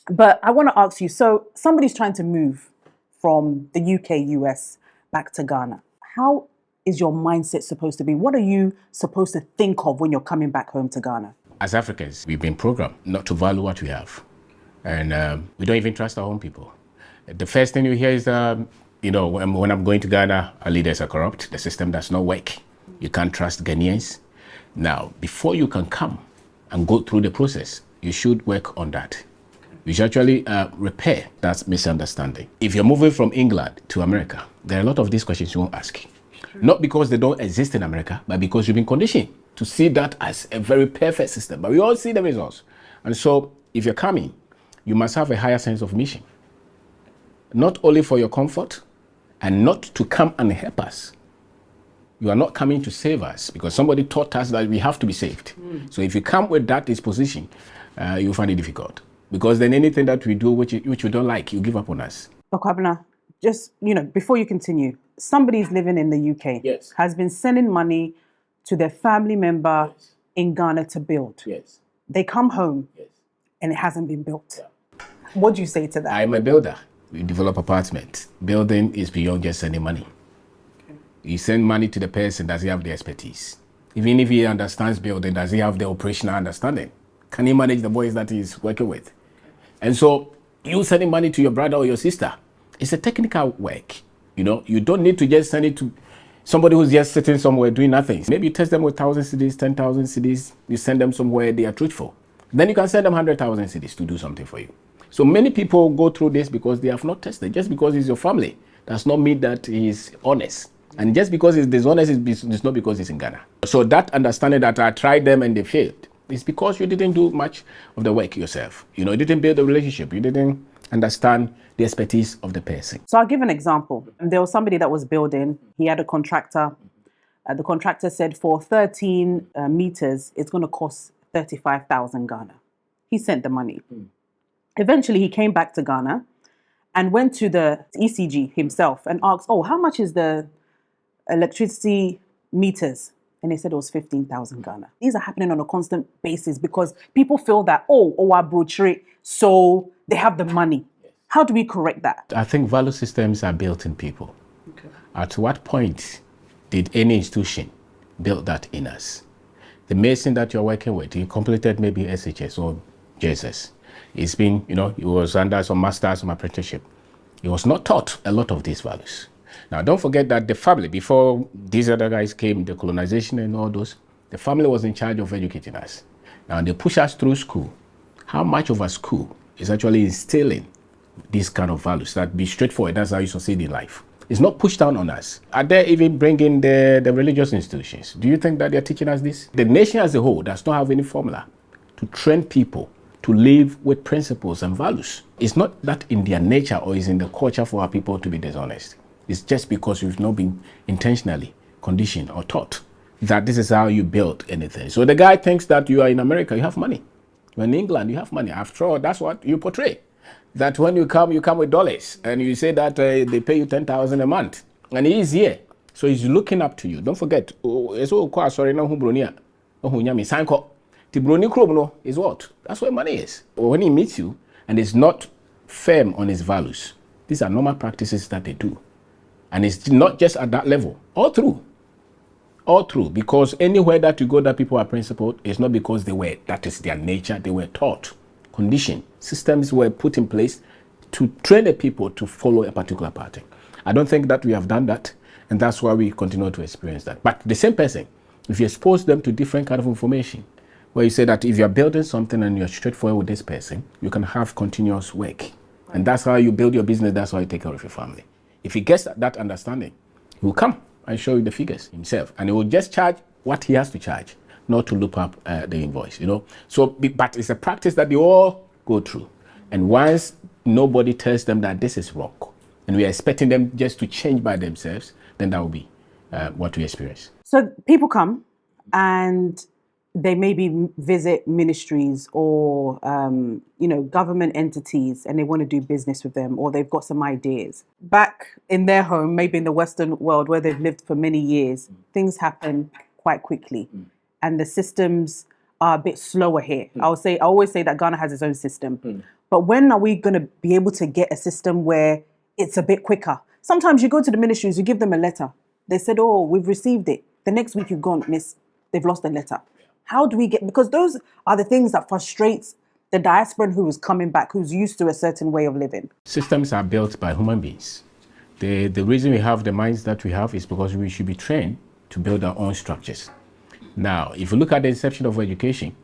But I want to ask you, so somebody's trying to move from the UK, US back to Ghana. How is your mindset supposed to be? What are you supposed to think of when you're coming back home to Ghana? As Africans, we've been programmed not to value what we have. And we don't even trust our own people. The first thing you hear is, when I'm going to Ghana, our leaders are corrupt. The system does not work. You can't trust Ghanaians. Now, before you can come and go through the process, you should work on that. You should actually repair that misunderstanding. If you're moving from England to America, there are a lot of these questions you won't ask. Not because they don't exist in America, but because you've been conditioned to see that as a very perfect system. But we all see the results. And so if you're coming, you must have a higher sense of mission. Not only for your comfort and not to come and help us. You are not coming to save us because somebody taught us that we have to be saved. So if you come with that disposition, you'll find it difficult. Because then anything that we do which you don't like, you give up on us. Kwabena, just, before you continue, somebody's living in the UK, Yes, has been sending money to their family member, yes, in Ghana to build. Yes, They come home, yes, and it hasn't been built. Yeah. What do you say to that? I'm a builder. We develop apartments. Building is beyond just sending money. Okay. You send money to the person, does he have the expertise? Even if he understands building, does he have the operational understanding? Can he manage the boys that he's working with? And so you sending money to your brother or your sister, it's a technical work. You don't need to just send it to somebody who's just sitting somewhere doing nothing. Maybe you test them with 1,000 cedis, 10,000 cedis, you send them somewhere they are truthful. Then you can send them 100,000 cedis to do something for you. So many people go through this because they have not tested. Just because it's your family does not mean that he's honest. And just because he's dishonest, it's not because he's in Ghana. So that understanding that I tried them and they failed, it's because you didn't do much of the work yourself. You didn't build a relationship. You didn't understand the expertise of the person. So I'll give an example. There was somebody that was building. He had a contractor. The contractor said for 13 meters, it's going to cost 35,000 Ghana. He sent the money. Eventually, he came back to Ghana and went to the ECG himself and asked, how much is the electricity meters? And they said it was 15,000 Ghana. These are happening on a constant basis because people feel that, brochure, so they have the money. How do we correct that? I think value systems are built in people. Okay. At what point did any institution build that in us? The mason that you're working with, he completed maybe SHS or JSS. He's been, he was under some masters, some apprenticeship. He was not taught a lot of these values. Now, don't forget that the family, before these other guys came, the colonization and all those, the family was in charge of educating us. Now, they push us through school. How much of a school is actually instilling these kind of values? That be straightforward, that's how you succeed in life. It's not pushed down on us. Are they even bringing the religious institutions? Do you think that they're teaching us this? The nation as a whole does not have any formula to train people to live with principles and values. It's not that in their nature or is in the culture for our people to be dishonest. It's just because we've not been intentionally conditioned or taught that this is how you build anything. So the guy thinks that you are in America, you have money. You're in England, you have money. After all, that's what you portray. That when you come with dollars and you say that they pay you 10,000 a month. And he's here. So he's looking up to you. Don't forget, Tibroni is what? That's where money is. When he meets you and is not firm on his values, these are normal practices that they do. And it's not just at that level, all through, because anywhere that you go that people are principled, it's not because that is their nature, they were taught, conditioned, systems were put in place to train the people to follow a particular pattern. I don't think that we have done that, and that's why we continue to experience that. But the same person, if you expose them to different kind of information, where you say that if you're building something and you're straightforward with this person, you can have continuous work. And that's how you build your business, that's how you take care of your family. If he gets that understanding, he will come and show you the figures himself. And he will just charge what he has to charge, not to loop up the invoice, So, but it's a practice that they all go through. And once nobody tells them that this is wrong, and we are expecting them just to change by themselves, then that will be what we experience. So people come and they maybe visit ministries or, government entities and they want to do business with them, or they've got some ideas. Back in their home, maybe in the Western world where they've lived for many years, things happen quite quickly and the systems are a bit slower here. I always say that Ghana has its own system. But when are we going to be able to get a system where it's a bit quicker? Sometimes you go to the ministries, you give them a letter. They said, oh, we've received it. The next week you've gone, miss, they've lost the letter. How do we get, because those are the things that frustrates the diaspora who is coming back, who's used to a certain way of living. Systems are built by human beings. The reason we have the minds that we have is because we should be trained to build our own structures. Now, if you look at the inception of education,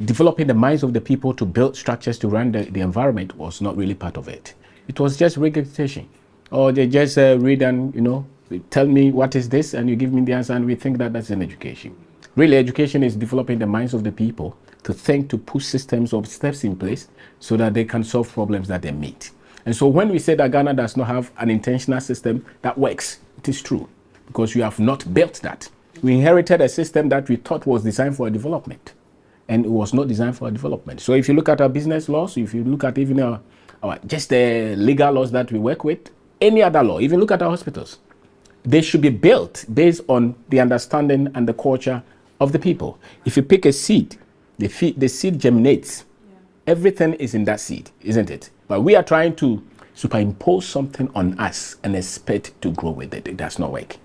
developing the minds of the people to build structures to run the environment was not really part of it. It was just regurgitation. Or they just read and, tell me what is this, and you give me the answer, and we think that that's an education. Really, education is developing the minds of the people to think, to put systems of steps in place so that they can solve problems that they meet. And so when we say that Ghana does not have an intentional system that works, it is true, because we have not built that. We inherited a system that we thought was designed for development, and it was not designed for development. So if you look at our business laws, if you look at even our just the legal laws that we work with, any other law, even look at our hospitals, they should be built based on the understanding and the culture of the people. If you pick a seed, the seed germinates. Yeah. Everything is in that seed, isn't it? But we are trying to superimpose something on us and expect to grow with it. It does not work.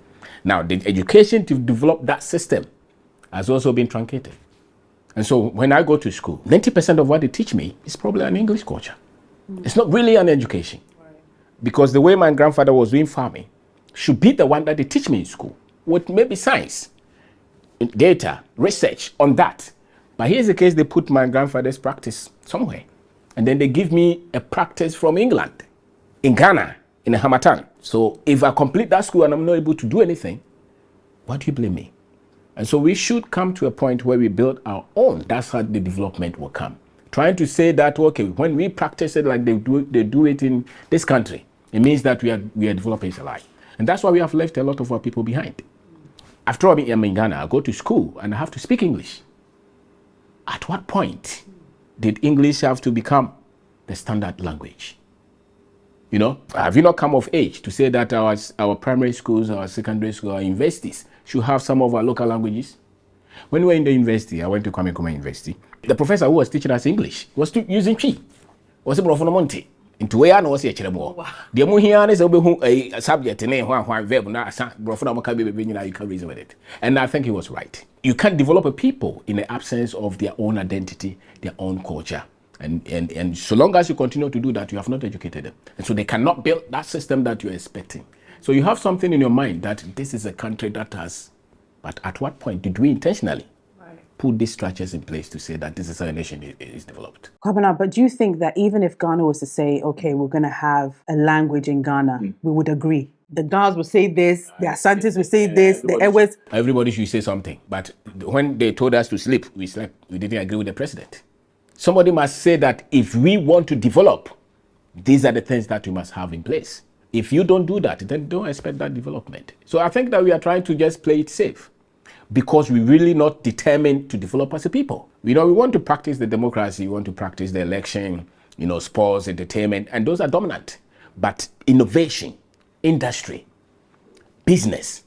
Now, the education to develop that system has also been truncated. And so when I go to school, 90% of what they teach me is probably an English culture. It's not really an education. Right. Because the way my grandfather was doing farming should be the one that they teach me in school, with maybe science, data, research on that. But here's the case, they put my grandfather's practice somewhere. And then they give me a practice from England, in Ghana, in a Hamatan. So if I complete that school and I'm not able to do anything, why do you blame me? And so we should come to a point where we build our own. That's how the development will come. Trying to say that, okay, when we practice it like they do it in this country, it means that we are developing a lie. And that's why we have left a lot of our people behind. After all, I'm in Ghana, I go to school and I have to speak English. At what point did English have to become the standard language? Have you not come of age to say that our primary schools, our secondary schools, our universities should have some of our local languages? When we were in the university, I went to Kwabena University. The professor who was teaching us English was using Twi. Was a Monte. Into where I know what's here more. The Muhian is a subject in a verb, you can reason with it. And I think he was right. You can't develop a people in the absence of their own identity, their own culture. And so long as you continue to do that, you have not educated them. And so they cannot build that system that you're expecting. So you have something in your mind that this is a country that has, but at what point did we intentionally put these structures in place to say that this is how a nation is developed? Kwabena, but do you think that even if Ghana was to say, okay, we're going to have a language in Ghana, we would agree? The Dars will say this, the Asantes will say this, the Ewes. Everybody should say something. But when they told us to sleep, we slept. We didn't agree with the president. Somebody must say that if we want to develop, these are the things that we must have in place. If you don't do that, then don't expect that development. So I think that we are trying to just play it safe because we're really not determined to develop as a people. We want to practice the democracy, we want to practice the election, sports, entertainment, and those are dominant. But innovation, industry, business,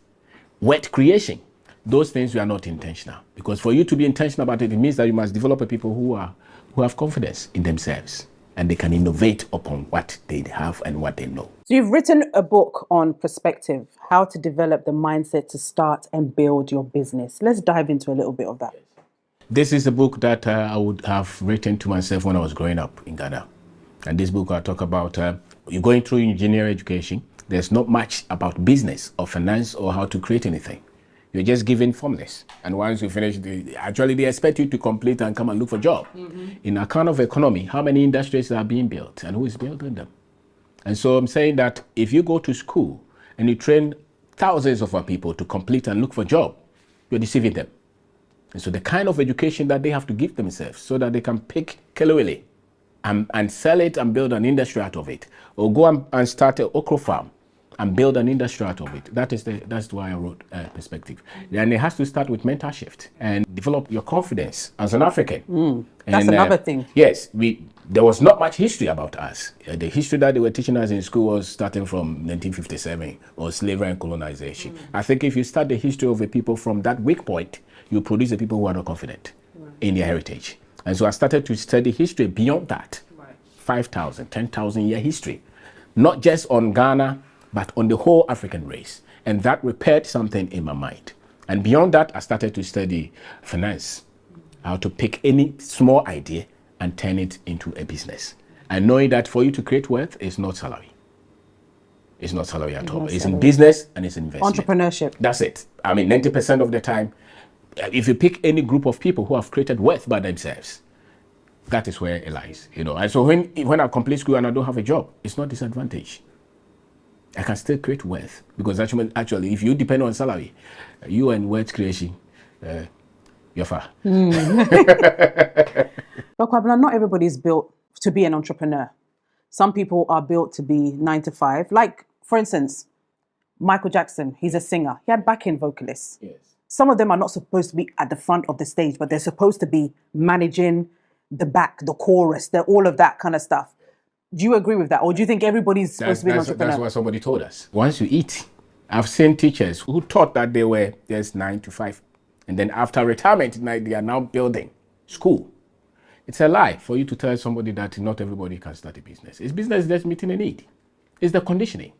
wealth creation, those things we are not intentional. Because for you to be intentional about it, it means that you must develop a people who have confidence in themselves and they can innovate upon what they have and what they know. So you've written a book on perspective, how to develop the mindset to start and build your business. Let's dive into a little bit of that. This is a book that I would have written to myself when I was growing up in Ghana. And this book I talk about, you're going through engineering education. There's not much about business or finance or how to create anything. You're just given formulas. And once you finish, actually they expect you to complete and come and look for a job. In a kind of economy, how many industries are being built and who is building them? And so I'm saying that if you go to school and you train thousands of our people to complete and look for a job, you're deceiving them. And so the kind of education that they have to give themselves so that they can pick kelewele and sell it and build an industry out of it, or go and start an okra farm and build an industry out of it. That's why I wrote Perspective. And it has to start with mental shift and develop your confidence as an African. That's another thing. Yes, there was not much history about us. The history that they were teaching us in school was starting from 1957, or slavery and colonization. I think if you start the history of a people from that weak point, you produce a people who are not confident. in their heritage. And so I started to study history beyond that. 5,000, 10,000 year history, not just on Ghana, but on the whole African race. And that repaired something in my mind. And beyond that, I started to study finance, how to pick any small idea and turn it into a business. And knowing that for you to create wealth is not salary. It's not salary at all. It's in business and it's investment. Entrepreneurship. That's it. I mean, 90% of the time, if you pick any group of people who have created wealth by themselves, that is where it lies, you know. And so when I complete school and I don't have a job, it's not disadvantage. I can still create wealth because actually, if you depend on salary, you and wealth creation, you're far. But Kwabena, not everybody is built to be an entrepreneur. Some people are built to be 9 to 5. Like, for instance, Michael Jackson, he's a singer. He had backing vocalists. Yes. Some of them are not supposed to be at the front of the stage, but they're supposed to be managing the back, the chorus, all of that kind of stuff. Do you agree with that? Or do you think everybody's supposed to be an entrepreneur? That's what somebody told us. Once you eat, I've seen teachers who thought that they were just 9 to 5. And then after retirement, they are now building school. It's a lie for you to tell somebody that not everybody can start a business. It's business that's meeting a need. It's the conditioning.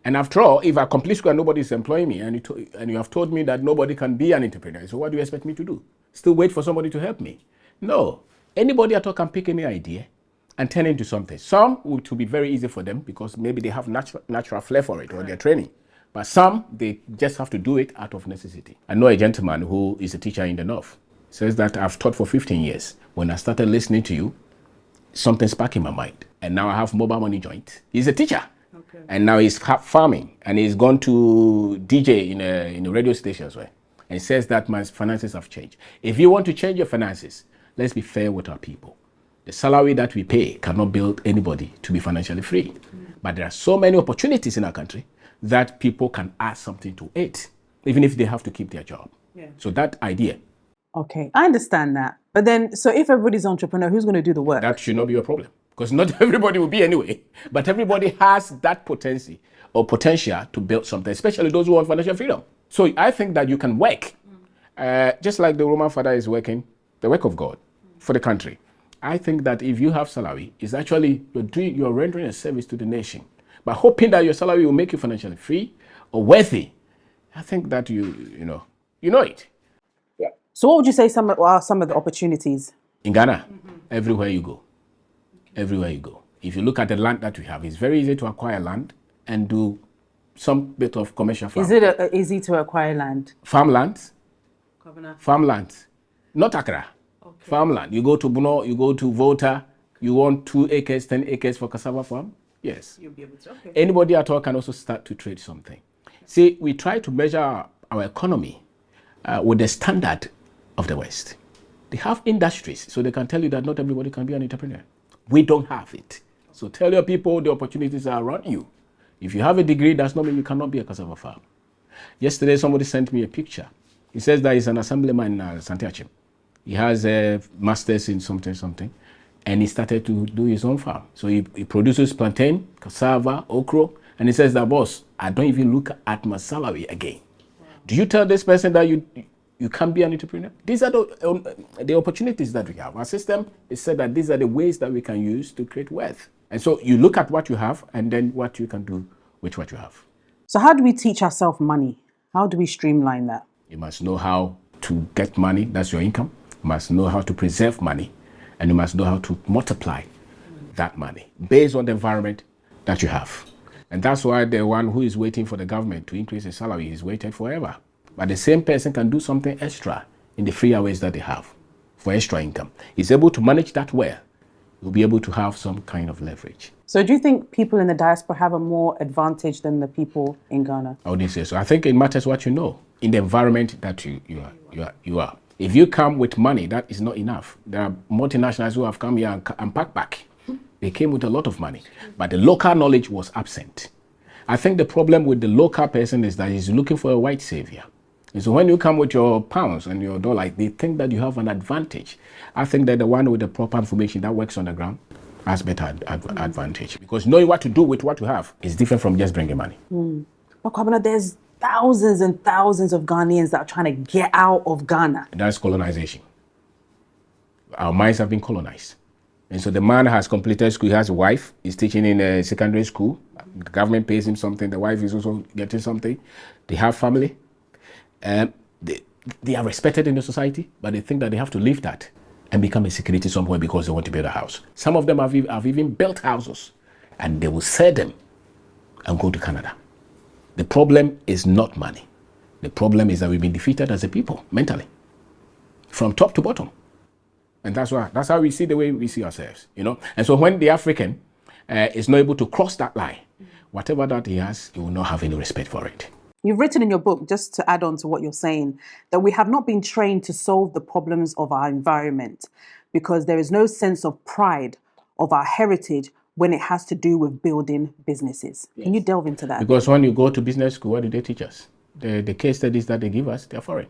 And after all, if I complete school and nobody is employing me, and you have told me that nobody can be an entrepreneur, so what do you expect me to do? Still wait for somebody to help me? No. Anybody at all can pick any idea and turn it into something. Some it will be very easy for them because maybe they have natural flair for it or their training. But some, they just have to do it out of necessity. I know a gentleman who is a teacher in the North. Says that I've taught for 15 years. When I started listening to you, something sparked in my mind. And now I have mobile money joint. He's a teacher. Okay. And now he's farming. And he's gone to DJ in a radio station as well. And says that my finances have changed. If you want to change your finances, let's be fair with our people. The salary that we pay cannot build anybody to be financially free. But there are so many opportunities in our country that people can add something to it, even if they have to keep their job. Yeah. So that idea. Okay, I understand that. But then, so if everybody's an entrepreneur, who's going to do the work? That should not be a problem. Because not everybody will be anyway. But everybody has that potential to build something, especially those who want financial freedom. So I think that you can work, just like the Roman father is working, the work of God for the country. I think that if you have salary, it's actually you're rendering a service to the nation. By hoping that your salary will make you financially free or wealthy, I think that you know it. Yeah. So what would you say are some of the opportunities? In Ghana, everywhere you go. Everywhere you go. If you look at the land that we have, it's very easy to acquire land and do some bit of commercial farming. Is it easy to acquire land? Farmland. Farmland. Not Accra. Okay. Farmland. You go to Buno, you go to Volta, you want 2 acres, 10 acres for cassava farm? Yes. You'll be able to. Okay. Anybody at all can also start to trade something. See, we try to measure our economy with the standard of the West. They have industries, so they can tell you that not everybody can be an entrepreneur. We don't have it. So tell your people the opportunities are around you. If you have a degree, that's not mean you cannot be a cassava farmer. Yesterday, somebody sent me a picture. He says that he's an assemblyman in Santiachim. He has a master's in something, and he started to do his own farm. So he produces plantain, cassava, okra, and he says that, boss, I don't even look at my salary again. Wow. Do you tell this person that you can't be an entrepreneur? These are the opportunities that we have. Our system is said that these are the ways that we can use to create wealth. And so you look at what you have and then what you can do with what you have. So how do we teach ourselves money? How do we streamline that? You must know how to get money. That's your income. You must know how to preserve money. And you must know how to multiply that money based on the environment that you have. And that's why the one who is waiting for the government to increase his salary is waited forever. But the same person can do something extra in the free hours that they have for extra income. He's able to manage that well. He'll be able to have some kind of leverage. So do you think people in the diaspora have a more advantage than the people in Ghana? I wouldn't say so. I think it matters what you know in the environment that you are. If you come with money, that is not enough. There are multinationals who have come here and packed back. They came with a lot of money, but the local knowledge was absent. I think the problem with the local person is that he's looking for a white savior. And so when you come with your pounds and your dollar, they think that you have an advantage. I think that the one with the proper information that works on the ground has better advantage. Because knowing what to do with what you have is different from just bringing money. But Kwabena, there's thousands and thousands of Ghanaians that are trying to get out of Ghana. That's colonization. Our minds have been colonized. And so the man has completed school, he has a wife, he's teaching in a secondary school, the government pays him something, the wife is also getting something, they have family, and they are respected in the society, but they think that they have to leave that and become a security somewhere because they want to build a house. Some of them have even built houses, and they will sell them and go to Canada. The problem is not money. The problem is that we've been defeated as a people, mentally, from top to bottom. And that's how we see the way we see ourselves, you know. And so when the African is not able to cross that line, whatever that he has, he will not have any respect for it. You've written in your book, just to add on to what you're saying, that we have not been trained to solve the problems of our environment because there is no sense of pride of our heritage when it has to do with building businesses. Yes. Can you delve into that? Because when you go to business school, what do they teach us? The case studies that they give us, they're foreign.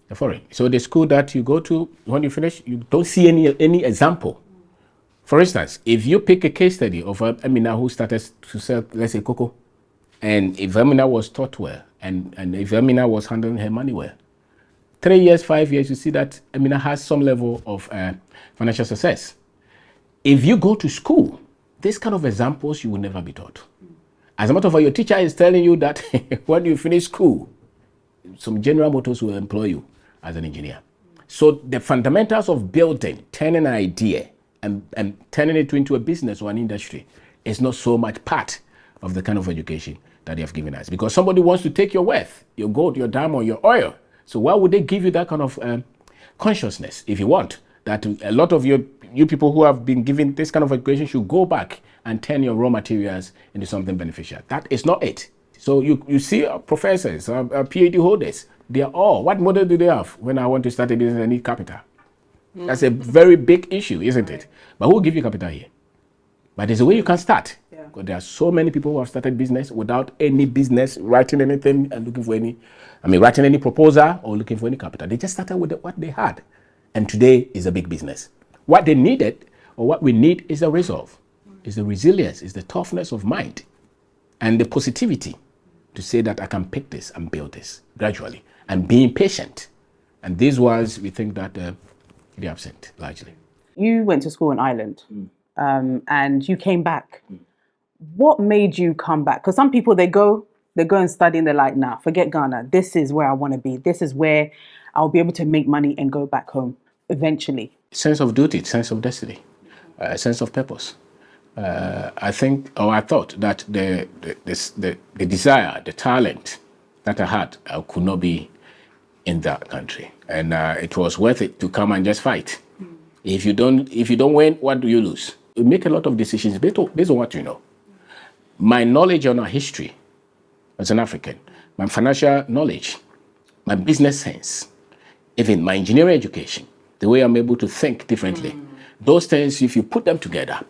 They're foreign. So the school that you go to, when you finish, you don't see any example. For instance, if you pick a case study of Emina who started to sell, let's say, cocoa, and if Emina was taught well, and if Emina was handling her money well, 3 years, 5 years, you see that Emina has some level of financial success. If you go to school, these kind of examples you will never be taught. As a matter of fact, your teacher is telling you that when you finish school, some General Motors will employ you as an engineer. So the fundamentals of building, turning an idea and turning it into a business or an industry is not so much part of the kind of education that they have given us. Because somebody wants to take your wealth, your gold, your diamond, your oil. So why would they give you that kind of consciousness if you want? That a lot of you people who have been given this kind of education should go back and turn your raw materials into something beneficial. That is not it. So you see professors, PhD holders, they are all, what model do they have? When I want to start a business, I need capital. That's a very big issue, isn't it? But who will give you capital here? But there's a way you can start. Yeah. Because there are so many people who have started business without any business, writing anything and looking for writing any proposal or looking for any capital. They just started with what they had. And today is a big business. What they needed, or what we need, is the resolve, is the resilience, is the toughness of mind, and the positivity to say that I can pick this and build this gradually, and being patient. And these ones, we think that they're absent, largely. You went to school in Ireland, and you came back. What made you come back? Because some people, they go and study, and they're like, nah, forget Ghana. This is where I want to be. This is where I'll be able to make money and go back home eventually. Sense of duty, sense of destiny, sense of purpose. I thought that the desire, the talent that I had, I could not be in that country, and it was worth it to come and just fight. If you don't win, what do you lose? You make a lot of decisions based on what you know. My knowledge on our history as an African, my financial knowledge, my business sense, even my engineering education, the way I'm able to think differently. Those things, if you put them together,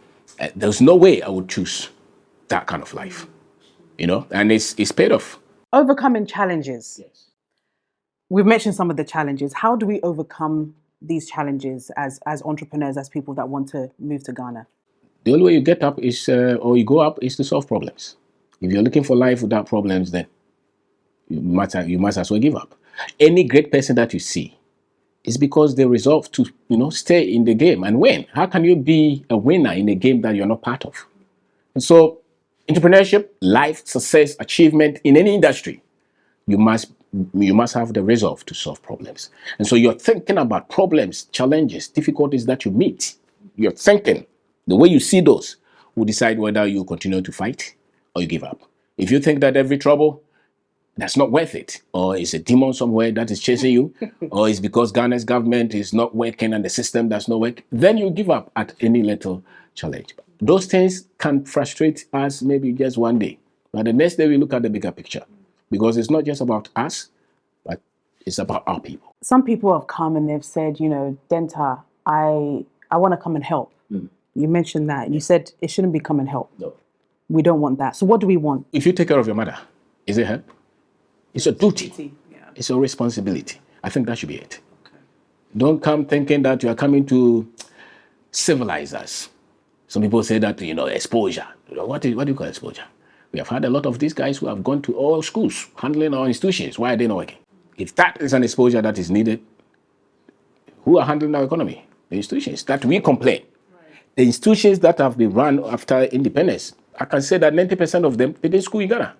there's no way I would choose that kind of life, you know, and it's paid off. Overcoming challenges. Yes. We've mentioned some of the challenges. How do we overcome these challenges as entrepreneurs, as people that want to move to Ghana? The only way you get up is, or you go up, is to solve problems. If you're looking for life without problems, then you must as well give up. Any great person that you see, it's because they resolve to, stay in the game and win. How can you be a winner in a game that you're not part of? And so, entrepreneurship, life, success, achievement in any industry, you must have the resolve to solve problems. And so you're thinking about problems, challenges, difficulties that you meet. You're thinking, the way you see those will decide whether you continue to fight or you give up. If you think that every trouble, that's not worth it, or it's a demon somewhere that is chasing you, or it's because Ghana's government is not working and the system does not work, then you give up at any little challenge. Those things can frustrate us maybe just one day, but the next day we look at the bigger picture, because it's not just about us, but it's about our people. Some people have come and they've said, Denta, I want to come and help. You mentioned that. You said it shouldn't be come and help. No. We don't want that. So what do we want? If you take care of your mother, is it help? It's a duty. Yeah. It's a responsibility. I think that should be it. Okay. Don't come thinking that you are coming to civilize us. Some people say that, exposure. What do you call exposure? We have had a lot of these guys who have gone to all schools, handling our institutions. Why are they not working? If that is an exposure that is needed, Who are handling our economy? The institutions that we complain. The institutions that have been run after independence, I can say that 90% of them didn't school in Ghana.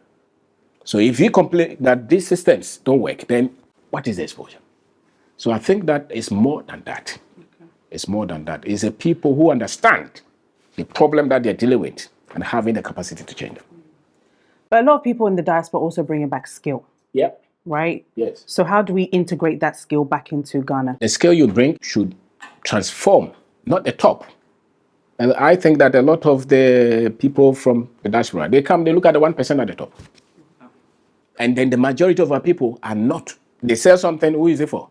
So if you complain that these systems don't work, then what is the exposure? So I think that it's more than that. Okay. It's more than that. It's the people who understand the problem that they're dealing with and having the capacity to change them. But a lot of people in the diaspora also bringing back skill. Yeah. Right? Yes. So how do we integrate that skill back into Ghana? The skill you bring should transform, not the top. And I think that a lot of the people from the diaspora, they come, they look at the 1% at the top. And then the majority of our people are not. They sell something, who is it for?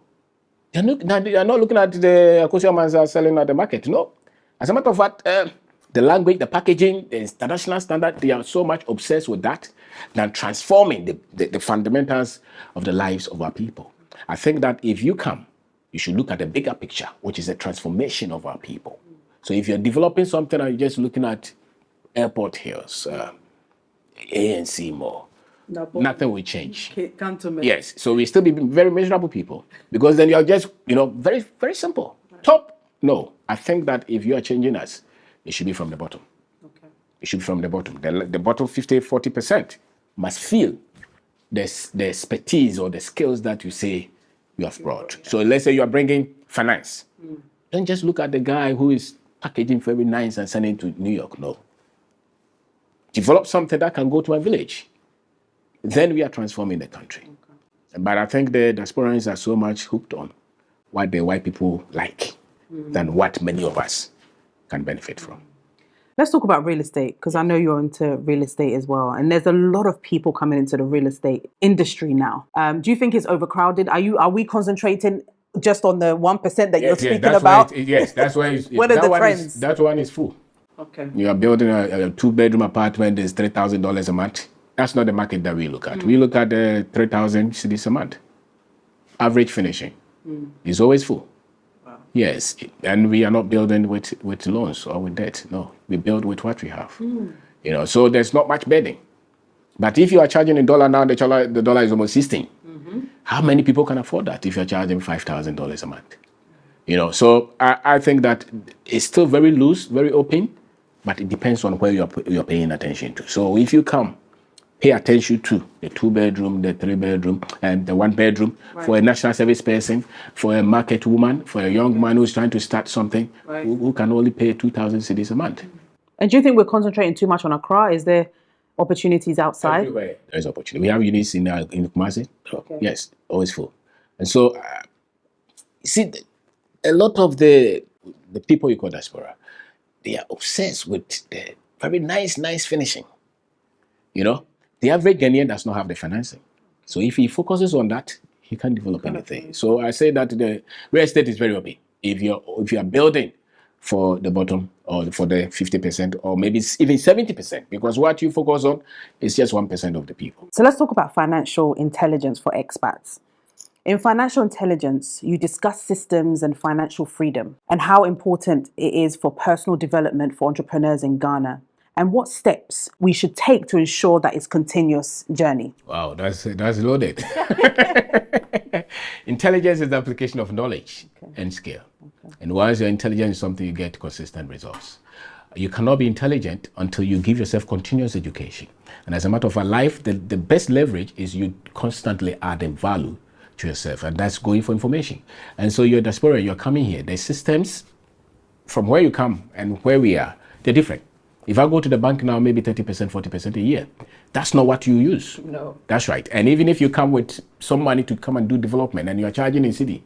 They are not looking at the Akosiamans are selling at the market. No. As a matter of fact, the language, the packaging, the international standard, they are so much obsessed with that than transforming the fundamentals of the lives of our people. I think that if you come, you should look at the bigger picture, which is a transformation of our people. So if you're developing something and you're just looking at airport hills, ANC more, nothing will change. Yes, so we still be very miserable people because then you're just, very, very simple. Top, no. I think that if you are changing us, it should be from the bottom. Okay. It should be from the bottom. The bottom 50, 40% must feel the expertise or the skills that you say you have brought. So let's say you are bringing finance. Don't just look at the guy who is packaging very nice and sending to New York. No. Develop something that can go to a village. Then we are transforming the country. Okay. But I think the diasporans are so much hooked on what the white people like than what many of us can benefit from. Let's talk about real estate, because I know you're into real estate as well. And there's a lot of people coming into the real estate industry now. Do you think it's overcrowded? Are we concentrating just on the 1% that you're speaking about? Yes, that's why. What are the trends? That one is full. Okay. You are building a 2-bedroom apartment, is $3,000 a month. That's not the market that we look at. We look at the 3,000 cedis a month. Average finishing is always full. Wow. Yes, and we are not building with loans or with debt. No, we build with what we have. So there's not much bedding. But if you are charging in dollar now, the dollar is almost 16. How many people can afford that if you're charging $5,000 a month? So I think that it's still very loose, very open, but it depends on where you're paying attention to. So if you come, pay attention to the 2-bedroom, the 3-bedroom, and the 1-bedroom for a national service person, for a market woman, for a young man who's trying to start something, who can only pay 2,000 cedis a month. And do you think we're concentrating too much on Accra? Is there opportunities outside? Everywhere there's opportunity. We have units in Kumasi. Okay. Yes, always full. And so, see, a lot of the people you call diaspora, they are obsessed with the very nice finishing. The average Ghanaian does not have the financing. So if he focuses on that, he can't develop anything. So I say that the real estate is very open. If you are building for the bottom or for the 50% or maybe even 70%, because what you focus on is just 1% of the people. So let's talk about financial intelligence for expats. In financial intelligence, you discuss systems and financial freedom and how important it is for personal development for entrepreneurs in Ghana, and what steps we should take to ensure that it's a continuous journey. Wow, that's loaded. Intelligence is the application of knowledge and skill. Okay. And once you're intelligent in something, you get consistent results. You cannot be intelligent until you give yourself continuous education. And as a matter of fact, life, the best leverage is you constantly adding value to yourself, and that's going for information. And so you're a diaspora, you're coming here. The systems from where you come and where we are, they're different. If I go to the bank now, maybe 30%, 40% a year. That's not what you use. No. That's right. And even if you come with some money to come and do development and you're charging in city,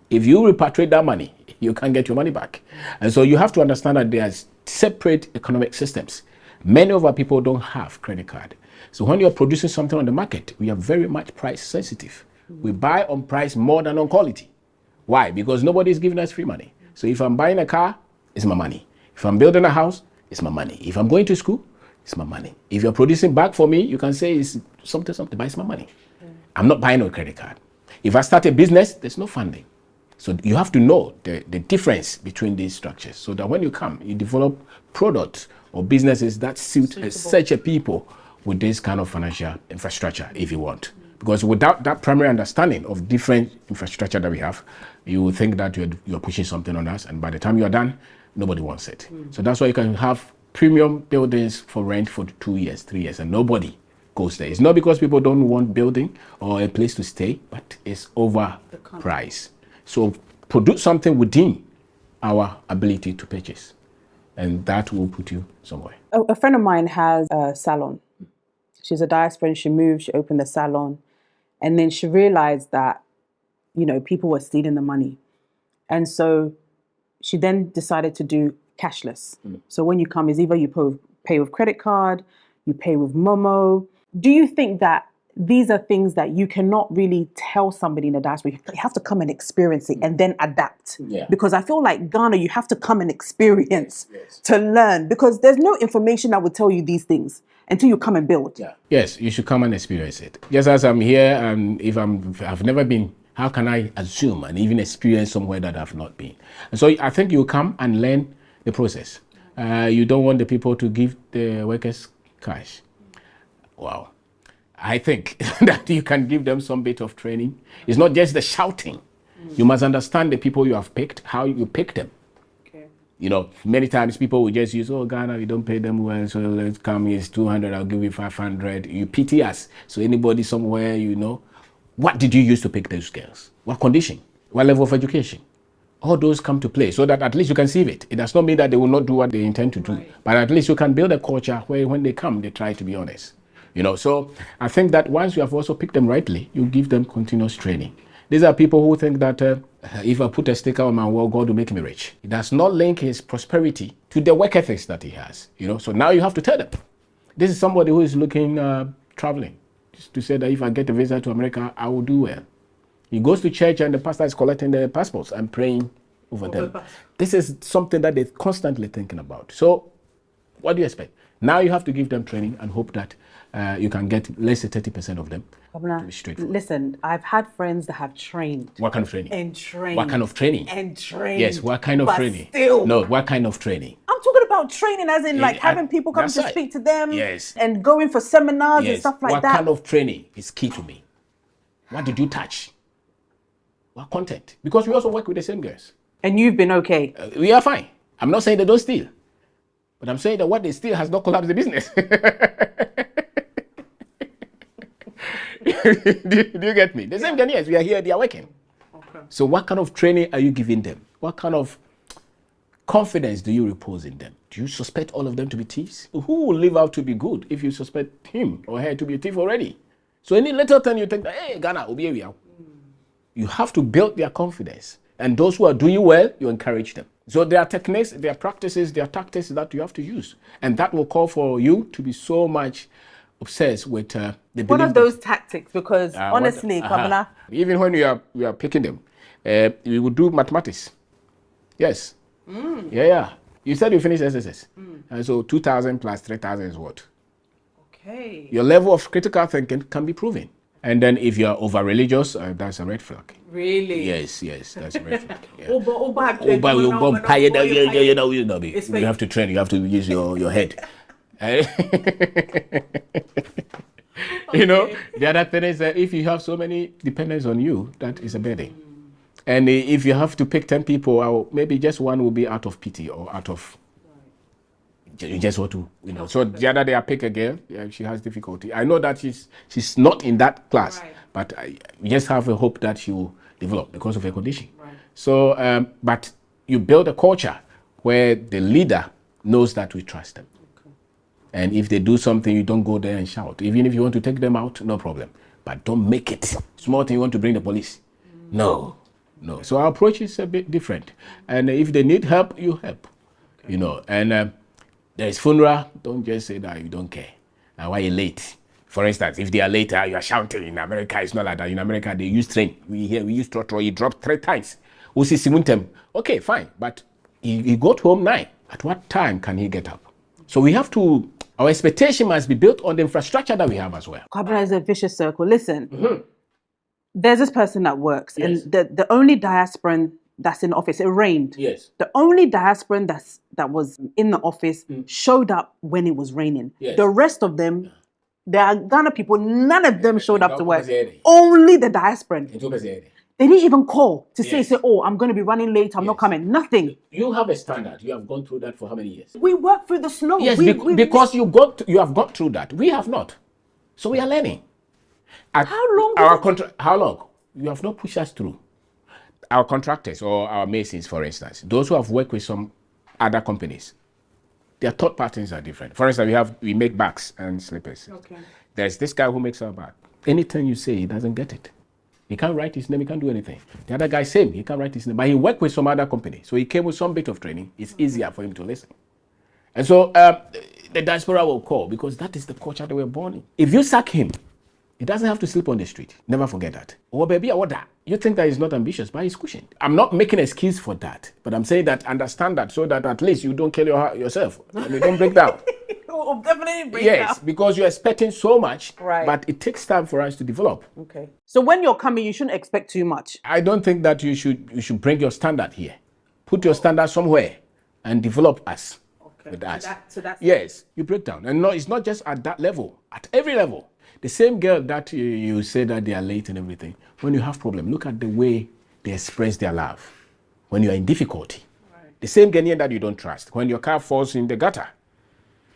if you repatriate that money, you can't get your money back. And so you have to understand that there's separate economic systems. Many of our people don't have credit card. So when you're producing something on the market, we are very much price sensitive. We buy on price more than on quality. Why? Because nobody is giving us free money. So if I'm buying a car, it's my money. If I'm building a house, it's my money. If I'm going to school, it's my money. If you're producing bag for me, you can say it's something, but it's my money. I'm not buying on a credit card. If I start a business, there's no funding. So you have to know the difference between these structures so that when you come, you develop products or businesses that suit such a people with this kind of financial infrastructure, if you want. Because without that primary understanding of different infrastructure that we have, you will think that you're pushing something on us, and by the time you're done, nobody wants it. So that's why you can have premium buildings for rent for 2 years, 3 years, and nobody goes there. It's not because people don't want building or a place to stay, but it's over price. So produce something within our ability to purchase, and that will put you somewhere. A friend of mine has a salon. She's a diaspora, she moved, she opened the salon, and then she realized that, people were stealing the money. And so she then decided to do cashless. So when you come, is either you pay with credit card, you pay with Momo. Do you think that these are things that you cannot really tell somebody in the diaspora? You have to come and experience it and then adapt. Yeah. Because I feel like Ghana, you have to come and experience to learn, because there's no information that will tell you these things until you come and build. Yeah. Yes, you should come and experience it. Just as I'm here, and if I've never been, how can I assume and even experience somewhere that I've not been? And so I think you come and learn the process. You don't want the people to give the workers cash. Wow. I think that you can give them some bit of training. It's not just the shouting. You must understand the people you have picked, how you pick them. Okay. Many times people will just use, Ghana, we don't pay them well, so let's come, it's 200, I'll give you 500. You pity us. So anybody somewhere, what did you use to pick those girls? What condition? What level of education? All those come to play so that at least you can see it. It does not mean that they will not do what they intend to do, but at least you can build a culture where when they come, they try to be honest. So I think that once you have also picked them rightly, you give them continuous training. These are people who think that if I put a sticker on my wall, God will make me rich. He does not link his prosperity to the work ethics that he has. So now you have to tell them. This is somebody who is looking, traveling, just to say that if I get a visa to America, I will do well. He goes to church and the pastor is collecting their passports and praying over them. This is something that they're constantly thinking about. So what do you expect? Now you have to give them training and hope that you can get, let's say, 30% of them to be straightforward. Listen, I've had friends that have trained. What kind of training? And trained. What kind of training? And trained. Yes, what kind of but training? Still. No, what kind of training? I'm talking about training as in having people come to speak to them. Yes. And going for seminars and stuff like that. What kind of training is key to me? What did you touch? What content? Because we also work with the same girls. And you've been okay? We are fine. I'm not saying they don't steal. But I'm saying that what they steal has not collapsed the business. do you get me? The same Ghanaians, we are here, they are working. Okay. So what kind of training are you giving them? What kind of confidence do you repose in them? Do you suspect all of them to be thieves? Who will live out to be good if you suspect him or her to be a thief already? So any little thing you think, hey, Ghana, you have to build their confidence. And those who are doing well, you encourage them. So there are techniques, there are practices, there are tactics that you have to use. And that will call for you to be so much obsessed with the belief. What are those tactics? Because honestly, Kwabena, even when we are picking them, we will do mathematics. Yes. Yeah. You said you finished SSS. And so 2,000 plus 3,000 is what? Okay. Your level of critical thinking can be proven. And then if you're over religious, that's a red flag. Really? Yes, that's a red flag. Yeah. You have to train, you have to use your head. The other thing is that if you have so many dependents on you, that is a burden. And if you have to pick 10 people, maybe just one will be out of pity or out of, you just want to, So the other day I pick a girl, she has difficulty. I know that she's not in that class, but I just have a hope that she will develop because of her condition. Right. So, but you build a culture where the leader knows that we trust them. And if they do something, you don't go there and shout. Even if you want to take them out, no problem. But don't make it small thing you want to bring the police. No. So our approach is a bit different. And if they need help, you help. And there is funeral, don't just say that you don't care. And why you're late? For instance, if they are late, you are shouting. In America, it's not like that. In America, they use train. We use trotro. You drop 3 times. We see Simuntem. Okay, fine. But he got home 9. At what time can he get up? So we have to, our expectation must be built on the infrastructure that we have as well. Kwabena is a vicious circle. Listen, there's this person that works, and the only diasporan that's in the office, it rained. Yes. The only diasporan that was in the office showed up when it was raining. Yes. The rest of them, There are Ghana people, none of them showed up to work. Only the diasporan. They didn't even call to say, oh, I'm going to be running late, I'm not coming. Nothing. You have a standard. You have gone through that for how many years? We work through the snow. Yes, because you have gone through that. We have not. So we are learning. How long? How long? You have not pushed us through. Our contractors or our masons, for instance, those who have worked with some other companies, their thought patterns are different. For instance, we make bags and slippers. Okay. There's this guy who makes our bag. Anything you say, he doesn't get it. He can't write his name, he can't do anything. The other guy, same, he can't write his name. But he worked with some other company. So he came with some bit of training. It's easier for him to listen. And so the diaspora will call because that is the culture that we're born in. If you sack him, he doesn't have to sleep on the street. Never forget that. Oh, baby, what that? You think that he's not ambitious, but he's cushioned. I'm not making an excuse for that, but I'm saying that understand that so that at least you don't kill yourself and you don't break down. We'll definitely break down. Yes, because you're expecting so much, but it takes time for us to develop. Okay. So when you're coming, you shouldn't expect too much. I don't think that you should bring your standard here. Put your standard somewhere and develop us with us. Yes, you break down. And no, it's not just at that level, at every level. The same girl that you say that they are late and everything, when you have problem, look at the way they express their love. When you are in difficulty. Right. The same Ghanaian that you don't trust. When your car falls in the gutter,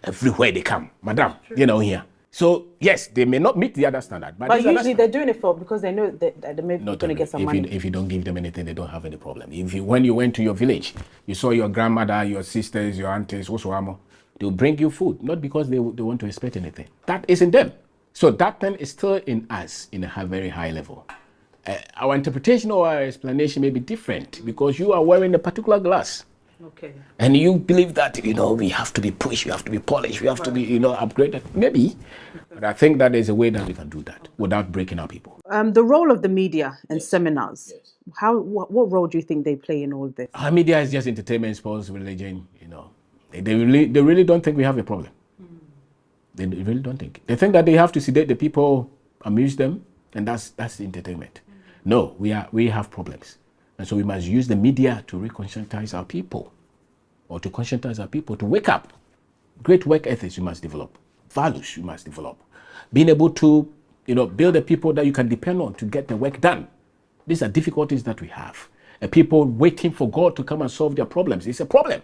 everywhere they come. Madam, you know, here. So, yes, they may not meet the other standard. But usually they're doing it because they know that they may be going to get some money. If you don't give them anything, they don't have any problem. When you went to your village, you saw your grandmother, your sisters, your aunties, they'll bring you food. Not because they want to expect anything. That is in them. So that thing is still in us in a very high level. Our interpretation or our explanation may be different because you are wearing a particular glass. Okay. And you believe that, we have to be pushed, we have to be polished, we have to be, upgraded. Maybe. But I think that there's a way that we can do that without breaking our people. The role of the media and seminars. Yes. What role do you think they play in all of this? Our media is just entertainment, sports, religion, They really don't think we have a problem. They really don't think. They think that they have to sedate the people, amuse them, and that's entertainment. No, we have problems. And so we must use the media to reconscientize our people, or to conscientize our people to wake up. Great work ethics you must develop. Values you must develop. Being able to, build the people that you can depend on to get the work done. These are difficulties that we have. People waiting for God to come and solve their problems. It's a problem.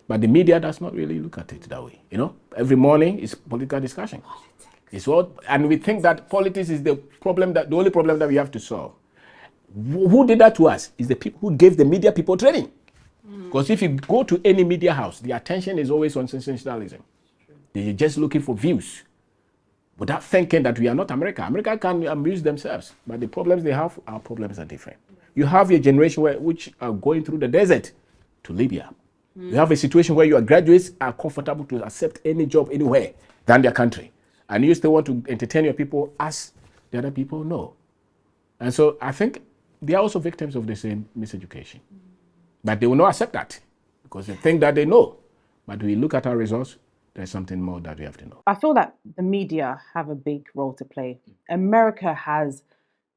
But the media does not really look at it that way. Every morning is political discussion. And we think that politics is the only problem that we have to solve. Who did that to us? Is the people who gave the media people training. Because if you go to any media house, the attention is always on sensationalism. They're just looking for views, without thinking that we are not America. America can amuse themselves, but the problems they have, our problems are different. You have a generation which are going through the desert to Libya. You have a situation where your graduates are comfortable to accept any job anywhere than their country. And you still want to entertain your people as the other people know. And so I think they are also victims of the same miseducation. But they will not accept that because they think that they know. But we look at our results, there's something more that we have to know. I feel that the media have a big role to play. America has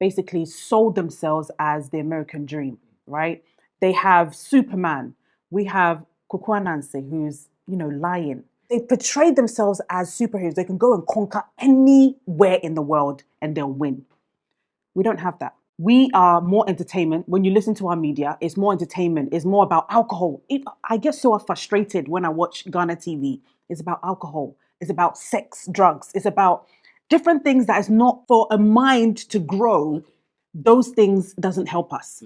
basically sold themselves as the American dream, right? They have Superman. We have Ekuonaba, who's, lying. They portray themselves as superheroes. They can go and conquer anywhere in the world and they'll win. We don't have that. We are more entertainment. When you listen to our media, it's more entertainment. It's more about alcohol. I get so frustrated when I watch Ghana TV. It's about alcohol. It's about sex, drugs. It's about different things that is not for a mind to grow. Those things doesn't help us.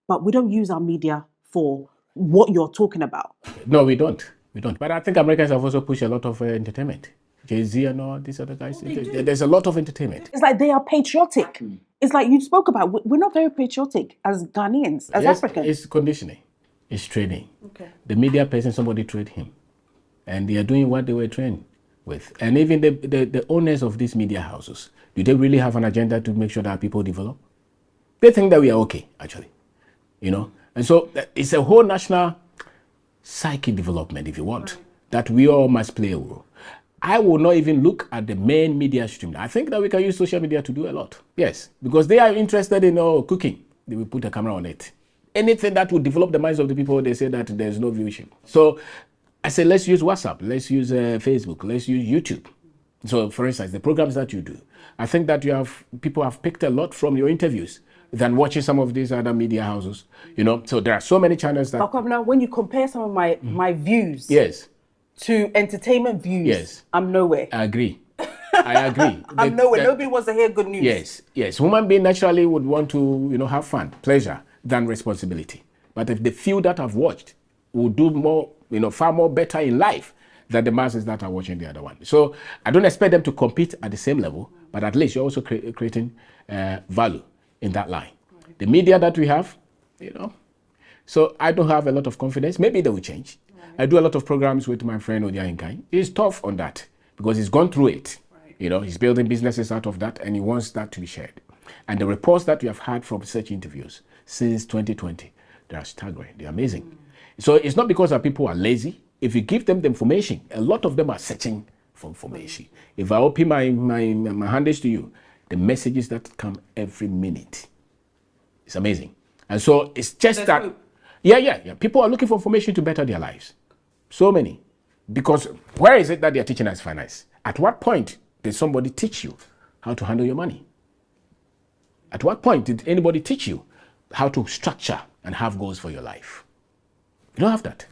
But we don't use our media for what you're talking about. No, we don't. But I think Americans have also pushed a lot of entertainment. Jay-Z and all these other guys. There's a lot of entertainment. It's like they are patriotic. It's like you spoke about. We're not very patriotic as Ghanaians, as Africans. It's conditioning. It's training. Okay. The media person, somebody trained him. And they are doing what they were trained with. And even the owners of these media houses, do they really have an agenda to make sure that people develop? They think that we are okay, actually. And so it's a whole national psyche development, if you want, that we all must play a role. I will not even look at the main media stream. I think that we can use social media to do a lot. Yes, because they are interested in cooking. They will put a camera on it. Anything that will develop the minds of the people, they say that there's no viewership. So I say, let's use WhatsApp. Let's use Facebook. Let's use YouTube. So, for instance, the programs that you do, I think that people have picked a lot from your interviews than watching some of these other media houses. So there are so many channels that. But Kwabena, when you compare some of my views, yes, to entertainment views, yes, I'm nowhere. I agree. I agree. I'm nowhere. Nobody wants to hear good news. Yes. Human being naturally would want to, have fun, pleasure, than responsibility. But if the few that I've watched will do more, far more better in life than the masses that are watching the other one. So I don't expect them to compete at the same level, but at least you're also creating value in that line. Right. The media that we have, so I don't have a lot of confidence. Maybe they will change. Right. I do a lot of programs with my friend Kyei-Duah. He's tough on that because he's gone through it. Right. He's building businesses out of that, and he wants that to be shared. And the reports that we have had from such interviews since 2020, they are staggering. They're amazing. So it's not because our people are lazy. If you give them the information, a lot of them are searching for information. If I open my handles to you, the messages that come every minute, it's amazing. And so it's just that, yeah. People are looking for information to better their lives. So many. Because where is it that they're teaching us finance? At what point did somebody teach you how to handle your money? At what point did anybody teach you how to structure and have goals for your life? You don't have that.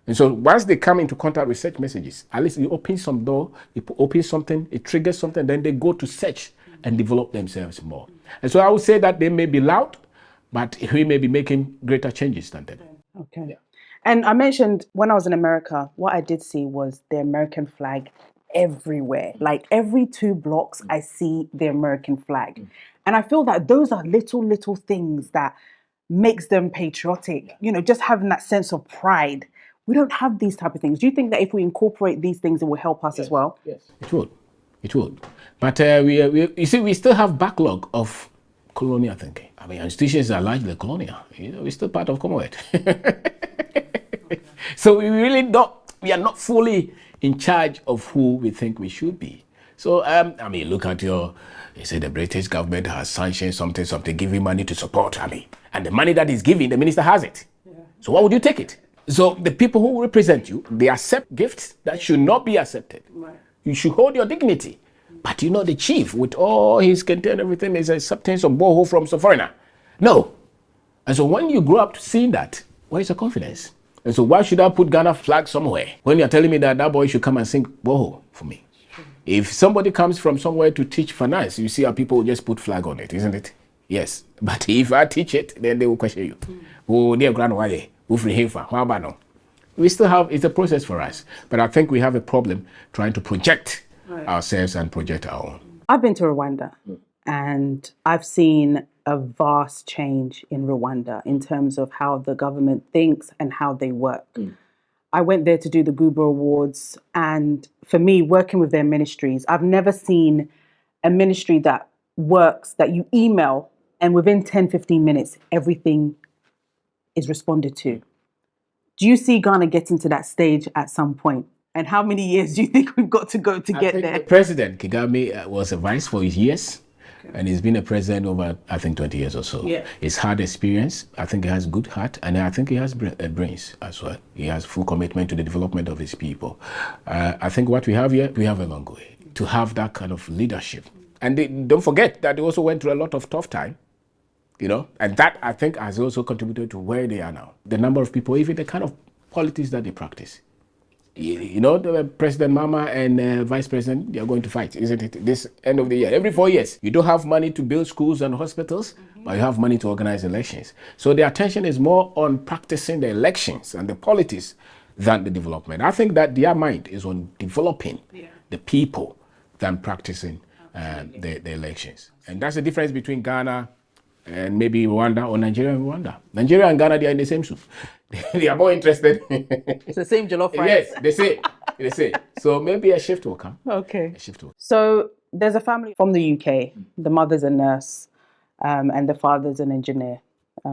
And so once they come into contact with such messages, at least you open some door, you open something, it triggers something, then they go to search and develop themselves more. And so I would say that they may be loud, but we may be making greater changes than them. Okay. Yeah. And I mentioned when I was in America, what I did see was the American flag everywhere. Like every 2 blocks, I see the American flag. And I feel that those are little things that makes them patriotic. Just having that sense of pride. We don't have these type of things. Do you think that if we incorporate these things, it will help us as well? Yes, it would. It would. But you see, we still have backlog of colonial thinking. I mean, institutions are largely colonial. We're still part of Commonwealth. So we are not fully in charge of who we think we should be. So, look at you say the British government has sanctioned something, giving money to support, and the money that is given, the minister has it. Yeah. So why would you take it? So the people who represent you, they accept gifts that should not be accepted. Right. You should hold your dignity. But the chief, with all his content and everything, is accepting some boho from some foreigner. No. And so when you grow up seeing that, where is your confidence? And so why should I put Ghana flag somewhere when you're telling me that boy should come and sing boho for me? If somebody comes from somewhere to teach finance, you see how people will just put flag on it, isn't it? Yes. But if I teach it, then they will question you. Oh, dear grandmother. We still have, it's a process for us, but I think we have a problem trying to project ourselves and project our own. I've been to Rwanda and I've seen a vast change in Rwanda in terms of how the government thinks and how they work. I went there to do the Goober Awards, and for me, working with their ministries, I've never seen a ministry that works, that you email and within 10, 15 minutes, everything is responded to. Do you see Ghana getting to that stage at some point? And how many years do you think we've got to go to get there? President Kagame was a vice for his years, and he's been a president over, I think, 20 years or so. Yeah. He's had experience. I think he has good heart, and I think he has brains as well. He has full commitment to the development of his people. I think what we have here, we have a long way to have that kind of leadership. And don't forget that they also went through a lot of tough time. And that, I think, has also contributed to where they are now. The number of people, even the kind of politics that they practice. The President Mama and Vice President, they are going to fight, isn't it? This end of the year, every 4 years. You don't have money to build schools and hospitals, but you have money to organize elections. So the attention is more on practicing the elections and the politics than the development. I think that their mind is on developing the people than practicing the elections. And that's the difference between Ghana and maybe Rwanda or Nigeria and Rwanda. Nigeria and Ghana, they are in the same soup. They are more interested. It's the same jollof rice. Yes, they say. So maybe a shift will come. Okay. A shift will come. So there's a family from the UK. The mother's a nurse and the father's an engineer.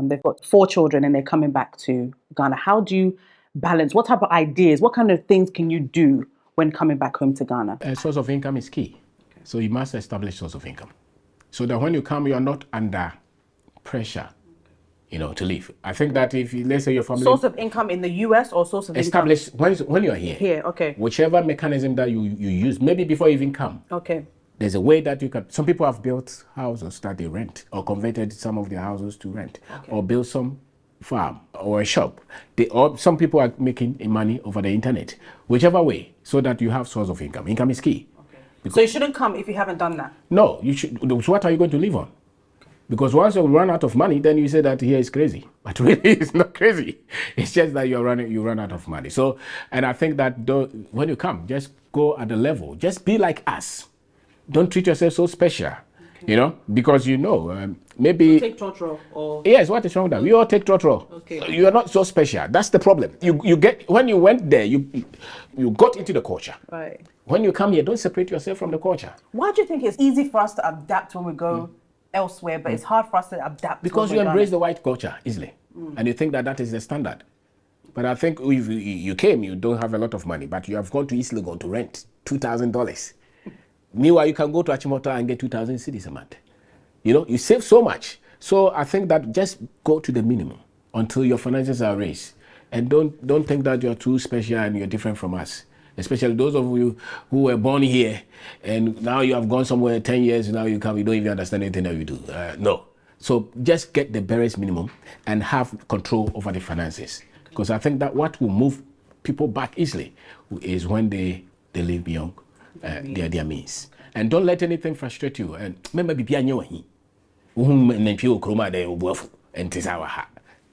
They've got 4 children and they're coming back to Ghana. How do you balance? What type of ideas, what kind of things can you do when coming back home to Ghana? A source of income is key. Okay. So you must establish source of income. So that when you come, you are not under pressure, to live. I think that if, let's say your family... Source of income in the US or source of established when you're here. Here, okay. Whichever mechanism that you use, maybe before you even come. Okay. There's a way that you can... Some people have built houses that they rent or converted some of their houses to rent, or built some farm or a shop. Or some people are making money over the internet. Whichever way, so that you have source of income. Income is key. Okay. So you shouldn't come if you haven't done that? No, you should. So what are you going to live on? Because once you run out of money, then you say that here is crazy. But really, it's not crazy. It's just that you run out of money. So, and I think that when you come, just go at the level. Just be like us. Don't treat yourself so special, because maybe... Take trotro or... Yes, what is wrong with that? We all take trotro. Okay. You are not so special. That's the problem. You get, when you went there, you got into the culture. Right. When you come here, don't separate yourself from the culture. Why do you think it's easy for us to adapt when we go elsewhere, but it's hard for us to adapt? Because you embrace the white culture easily, and you think that that is the standard. But I think if you came, you don't have a lot of money, but you have gone to East Legon to rent $2,000. Meanwhile, you can go to Achimota and get 2,000 cedis a month. You save so much. So I think that just go to the minimum until your finances are raised, and don't think that you're too special and you're different from us. Especially those of you who were born here and now you have gone somewhere 10 years, now you come, you don't even understand anything that you do. No. So just get the barest minimum and have control over the finances. Because I think that what will move people back easily is when they live beyond their means. And don't let anything frustrate you. And remember,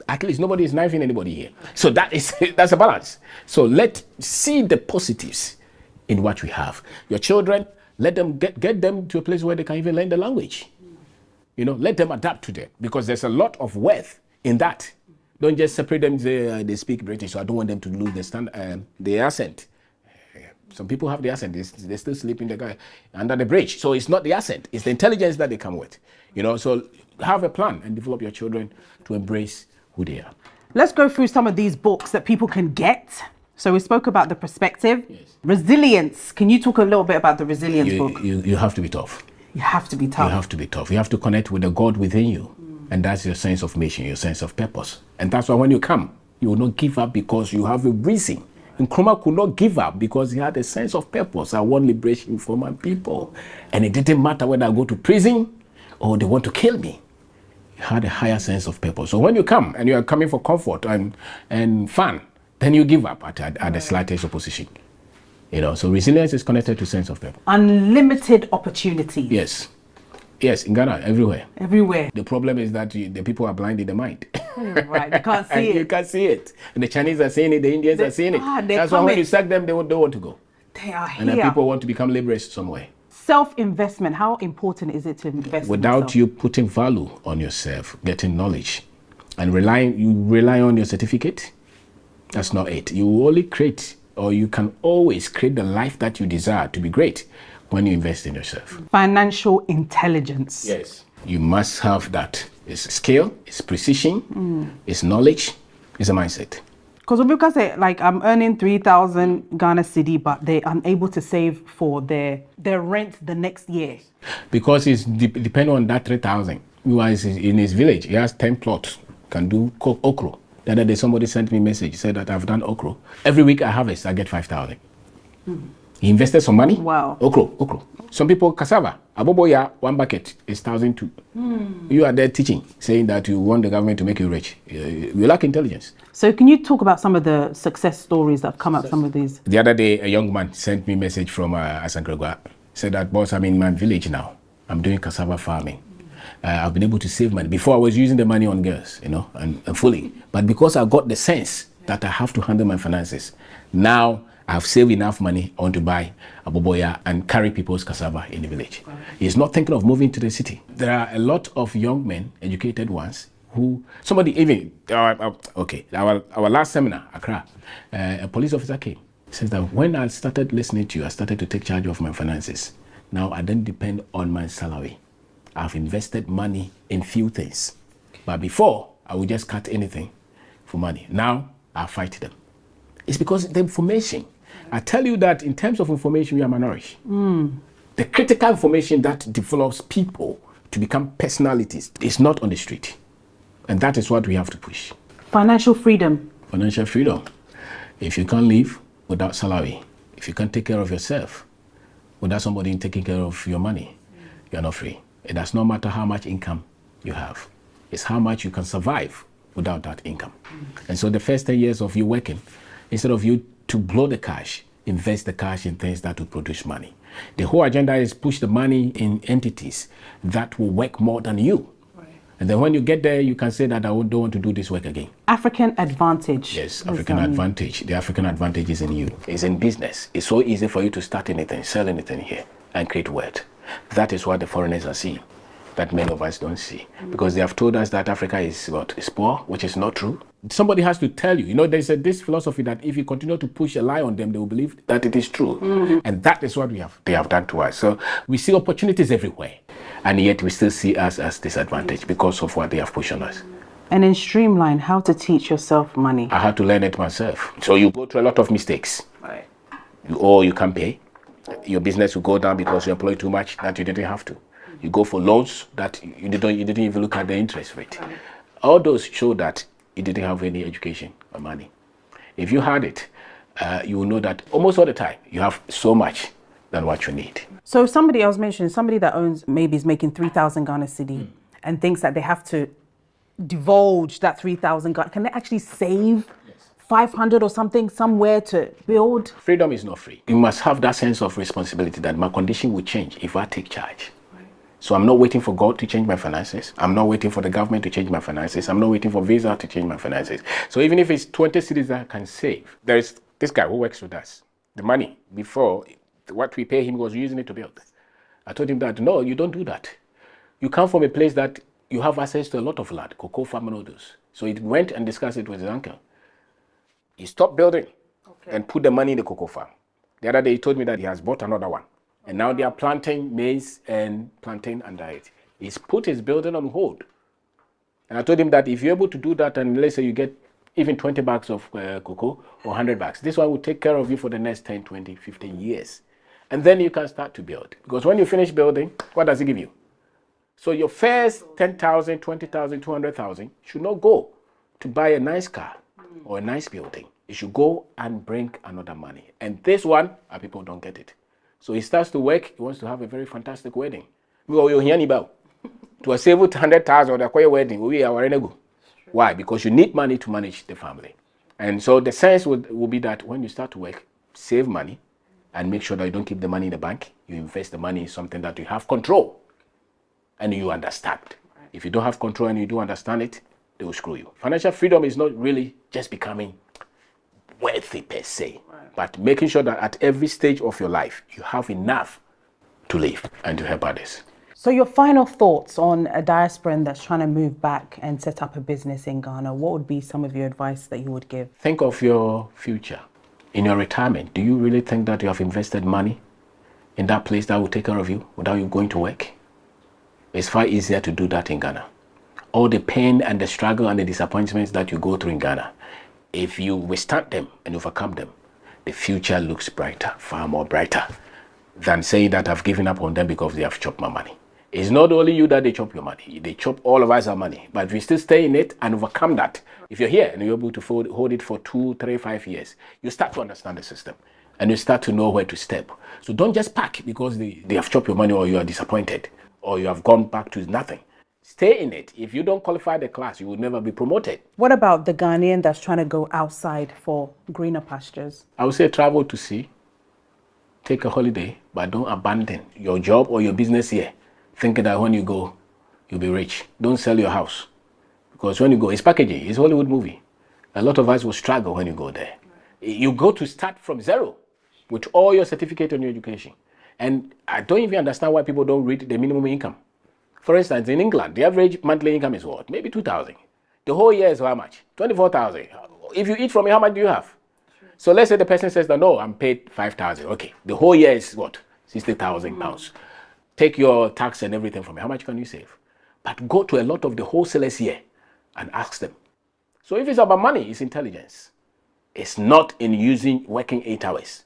at least nobody is knifing anybody here. So that's a balance. So let's see the positives in what we have. Your children, let them get them to a place where they can even learn the language. Let them adapt to them, because there's a lot of worth in that. Don't just separate them and say they speak British, so I don't want them to lose the accent. Some people have the accent, they still sleep in under the bridge. So it's not the accent, it's the intelligence that they come with. So have a plan and develop your children to embrace who they are. Let's go through some of these books that people can get. So we spoke about the perspective. Yes. Resilience. Can you talk a little bit about the resilience book? You have to be tough. You have to be tough. You have to be tough. You have to connect with the God within you. And that's your sense of mission, your sense of purpose. And that's why when you come, you will not give up because you have a reason. And Nkrumah could not give up because he had a sense of purpose. I want liberation for my people. And it didn't matter whether I go to prison or they want to kill me. He had a higher sense of purpose. So when you come and you are coming for comfort and fun, then you give up at the slightest opposition. So resilience is connected to sense of purpose. Unlimited opportunity. Yes. Yes, in Ghana, everywhere. Everywhere. The problem is that the people are blind in the mind. Right, you can't see it. You can't see it. And the Chinese are seeing it, the Indians are seeing it. That's why when you sack them, they don't want to go. They are here. And then people want to become laborers somewhere. Self-investment, how important is it to invest without you putting value on yourself, getting knowledge, and you rely on your certificate? That's not it. You only create, or you can always create the life that you desire to be great when you invest in yourself. Financial intelligence. Yes. You must have that. It's skill, it's precision, it's knowledge, it's a mindset. Because when people say, like, I'm earning 3,000 Ghana cedi, but they're unable to save for their rent the next year. Because it's depending on that 3,000. He was in his village, he has 10 plots, can do okra. The other day somebody sent me a message, said that I've done okra. Every week I harvest, I get 5,000. He invested some money. Wow. Okra. Some people, cassava, aboboya, 1 bucket is 1,200. You are there teaching, saying that you want the government to make you rich. You lack intelligence. So can you talk about some of the success stories that have come up, some of these? The other day, a young man sent me a message from Kyei-Duah. Said that, boss, I'm in my village now. I'm doing cassava farming. I've been able to save money. Before I was using the money on girls, and fully. But because I got the sense that I have to handle my finances, now I've saved enough money, I want to buy a boboya and carry people's cassava in the village. He's not thinking of moving to the city. There are a lot of young men, educated ones, who, somebody even, our last seminar, Accra, a police officer came. Says that when I started listening to you, I started to take charge of my finances. Now I don't depend on my salary. I've invested money in few things. But before, I would just cut anything for money. Now, I fight them. It's because the information. I tell you that in terms of information, we are malnourished. The critical information that develops people to become personalities is not on the street. And that is what we have to push. Financial freedom. Financial freedom. If you can't live without salary, if you can't take care of yourself without somebody taking care of your money, you're not free. It does not matter how much income you have. It's how much you can survive without that income. And so the first 10 years of you working, instead of you to blow the cash, invest the cash in things that will produce money. The whole agenda is push the money in entities that will work more than you. And then when you get there, you can say that I don't want to do this work again. African advantage. Yes, African advantage. The African advantage is in you. It's in business. It's so easy for you to start anything, sell anything here, and create wealth. That is what the foreigners are seeing, that many of us don't see. Because they have told us that Africa is poor, which is not true. Somebody has to tell you. You know, there's this philosophy that if you continue to push a lie on them, they will believe that it is true. And that is what they have done to us. So we see opportunities everywhere. And yet we still see us as disadvantaged because of what they have pushed on us. And in Streamline, how to teach yourself money? I had to learn it myself. So you go through a lot of mistakes. Or you can't pay. Your business will go down because you employ too much that you didn't have to. You go for loans that you didn't even look at the interest rate. All those show that you didn't have any education or money. If you had it, you will know that almost all the time you have so much than what you need. So somebody I was mentioning, somebody that owns, maybe is making 3,000 Ghana cedi and thinks that they have to divulge that 3,000 Ghana, can they actually save 500 or something somewhere to build? Freedom is not free. You must have that sense of responsibility that my condition will change if I take charge. So I'm not waiting for God to change my finances. I'm not waiting for the government to change my finances. I'm not waiting for Visa to change my finances. So even if it's 20 cedis that I can save, there is this guy who works with us. The money before, what we pay him was using it to build. I told him that, no, you don't do that. You come from a place that you have access to a lot of land, cocoa farm and all those. So he went and discussed it with his uncle. He stopped building and put the money in the cocoa farm. The other day he told me that he has bought another one. And now they are planting maize and plantain under it. He's put his building on hold. And I told him that if you're able to do that and let's say you get even 20 bags of cocoa or 100 bags, this one will take care of you for the next 10, 20, 15 years. And then you can start to build. Because when you finish building, what does it give you? So your first 10,000, 20,000, 200,000 should not go to buy a nice car or a nice building. It should go and bring another money. And this one, our people don't get it. So he starts to work, he wants to have a very fantastic wedding. To save 100,000 or the wedding, we are why? Because you need money to manage the family. And so the sense will be that when you start to work, save money and make sure that you don't keep the money in the bank. You invest the money in something that you have control and you understand. If you don't have control and you don't understand it, they will screw you. Financial freedom is not really just becoming wealthy per se, but making sure that at every stage of your life, you have enough to live and to help others. So your final thoughts on a diasporan that's trying to move back and set up a business in Ghana, what would be some of your advice that you would give? Think of your future. In your retirement, do you really think that you have invested money in that place that will take care of you without you going to work? It's far easier to do that in Ghana. All the pain and the struggle and the disappointments that you go through in Ghana, if you withstand them and overcome them, the future looks brighter, far more brighter than saying that I've given up on them because they have chopped my money. It's not only you that they chop your money. They chop all of us our money. But if we still stay in it and overcome that, if you're here and you're able to hold it for 2, 3, 5 years, you start to understand the system and you start to know where to step. So don't just pack because they have chopped your money or you are disappointed or you have gone back to nothing. Stay in it. If you don't qualify the class, you will never be promoted. What about the Ghanaian that's trying to go outside for greener pastures? I would say travel to sea, take a holiday, but don't abandon your job or your business here, thinking that when you go, you'll be rich. Don't sell your house. Because when you go, it's packaging, it's a Hollywood movie. A lot of us will struggle when you go there. You go to start from zero with all your certificate and your education. And I don't even understand why people don't read the minimum income. For instance, in England, the average monthly income is what? Maybe 2,000. The whole year is how much? 24,000. If you eat from it, how much do you have? So let's say the person says that, no, I'm paid 5,000. Okay, the whole year is what? 60,000 pounds. Take your tax and everything from it. How much can you save? But go to a lot of the wholesalers here and ask them. So if it's about money, it's intelligence. It's not in working 8 hours.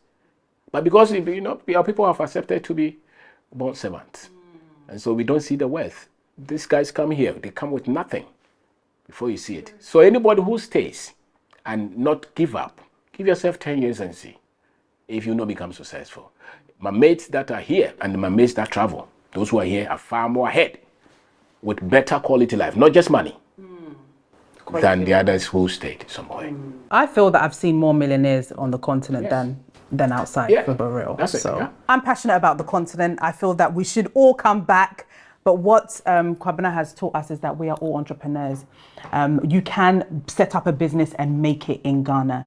But because our people have accepted to be bond servants. And so we don't see the wealth. These guys come here, they come with nothing. before you see it. So anybody who stays and not give up, give yourself 10 years and see if you not become successful. My mates that are here and my mates that travel, those who are here are far more ahead with better quality life, not just money, than the others who stayed somewhere. I feel that I've seen more millionaires on the continent than outside, for real. That's it, yeah. I'm passionate about the continent. I feel that we should all come back. But what Kwabena has taught us is that we are all entrepreneurs. You can set up a business and make it in Ghana.